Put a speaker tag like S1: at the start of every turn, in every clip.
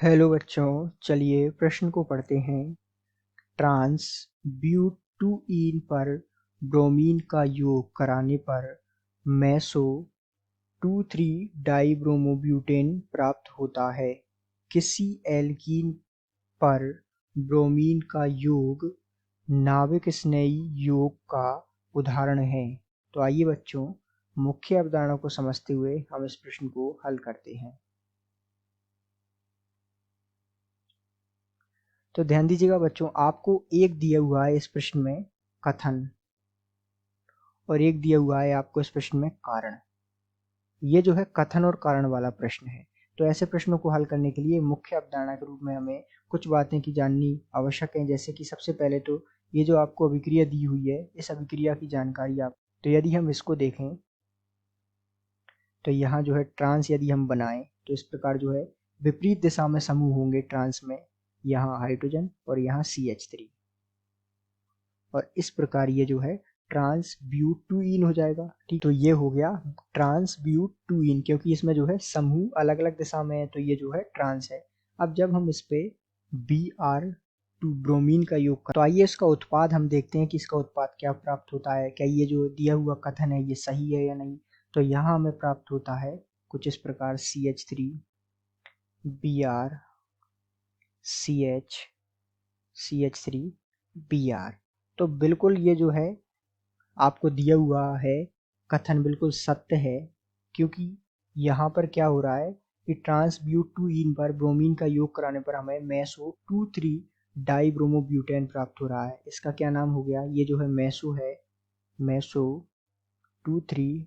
S1: Hello बच्चों, चलिए प्रश्न को पढ़ते हैं। ट्रांस ब्यूटूइन पर ब्रोमीन का योग कराने पर मेसो 2,3 डाइब्रोमोब्यूटेन प्राप्त होता है। किसी एल्कीन पर ब्रोमीन का योग नाविक स्नेही योग का उदाहरण है। तो आइए बच्चों, मुख्य अवधारणा को समझते हुए हम इस प्रश्न को हल करते हैं। तो ध्यान दीजिएगा बच्चों, आपको एक दिया हुआ है इस प्रश्न में कथन और एक दिया हुआ है आपको इस प्रश्न में कारण। ये जो है कथन और कारण वाला प्रश्न है। तो ऐसे प्रश्नों को हल करने के लिए मुख्य अवधारणा के रूप में हमें कुछ बातें की जाननी आवश्यक है। जैसे कि सबसे पहले तो ये जो आपको अभिक्रिया दी हुई है, इस अभिक्रिया की जानकारी आप, तो यदि हम इसको देखें तो यहाँ जो है ट्रांस यदि हम बनाएं तो इस प्रकार जो है विपरीत दिशा में समूह होंगे ट्रांस में, यहाँ हाइड्रोजन और यहाँ CH3, और इस प्रकार ये जो है ट्रांस ब्यूटूइन हो जाएगा। ठीक, तो ये हो गया ट्रांस ब्यूटूइन, क्योंकि इसमें जो है समूह अलग अलग दिशा में है, तो ये जो है ट्रांस है। अब जब हम इस पे Br2 ब्रोमीन का योग कर, तो आइए इसका उत्पाद हम देखते हैं कि इसका उत्पाद क्या प्राप्त होता है। क्या ये जो दिया हुआ कथन है ये सही है या नहीं। तो यहाँ हमें प्राप्त होता है कुछ इस प्रकार CH3 Br CH CH3 Br। तो बिल्कुल ये जो है आपको दिया हुआ है कथन बिल्कुल सत्य है, क्योंकि यहाँ पर क्या हो रहा है कि ट्रांस ब्यूटूइन पर ब्रोमीन का योग कराने पर हमें मेसो 2,3 डाइब्रोमोब्यूटेन प्राप्त हो रहा है। इसका क्या नाम हो गया, ये जो है मेसो है, मेसो 2,3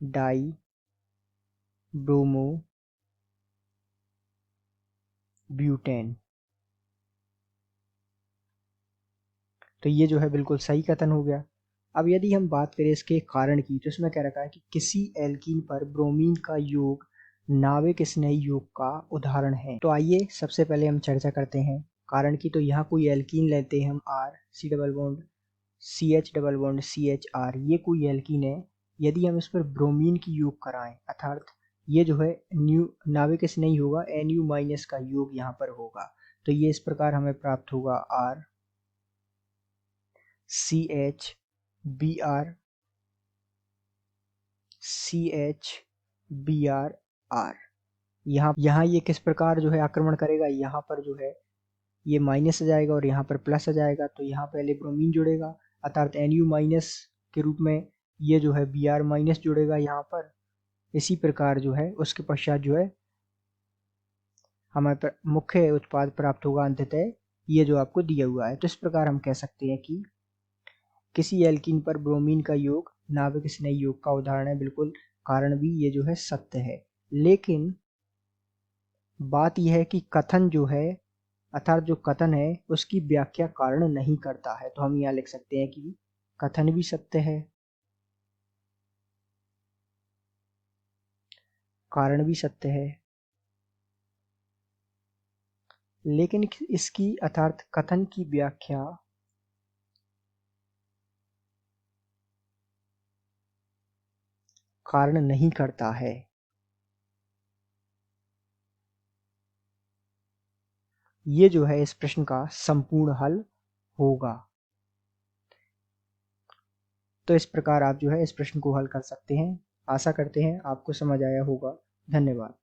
S1: डाइब्रोमोब्यूटेन। तो ये जो है बिल्कुल सही कथन हो गया। अब यदि हम बात करें इसके कारण की, तो इसमें क्या रखा है कि किसी एल्कीन पर ब्रोमीन का योग नाविक स्नेही योग का उदाहरण है। तो आइए सबसे पहले हम चर्चा करते हैं कारण की। तो यहाँ कोई एल्कीन लेते हैं हम, R C double bond CH double bond CHR, ये कोई एल्कीन है। यदि हम इस पर ब्रोमीन की योग कराएं, अर्थात ये जो है न्यू नाविक स्नेही होगा, Nu- का योग यहाँ पर होगा। तो ये इस प्रकार हमें प्राप्त होगा R CH Br CH Br R। यहाँ ये किस प्रकार जो है आक्रमण करेगा, यहाँ पर जो है ये माइनस आ जाएगा और यहाँ पर प्लस आ जाएगा। तो यहाँ पहले ब्रोमीन जुड़ेगा, अर्थात Nu- के रूप में ये जो है Br- जुड़ेगा यहाँ पर। इसी प्रकार जो है उसके पश्चात जो है हमारे मुख्य उत्पाद प्राप्त होगा अंततः ये जो आपको दिया हुआ है। तो इस प्रकार हम कह सकते हैं कि किसी एल्कीन पर ब्रोमीन का योग नाविक स्नेही योग का उदाहरण है। बिल्कुल कारण भी ये जो है सत्य है। लेकिन बात यह है कि कथन जो है, अर्थात जो कथन है उसकी व्याख्या कारण नहीं करता है। तो हम यहाँ लिख सकते हैं कि कथन भी सत्य है, कारण भी सत्य है, लेकिन इसकी अर्थात कथन की व्याख्या कारण नहीं करता है। ये जो है इस प्रश्न का संपूर्ण हल होगा। तो इस प्रकार आप जो है इस प्रश्न को हल कर सकते हैं। आशा करते हैं आपको समझ आया होगा। धन्यवाद।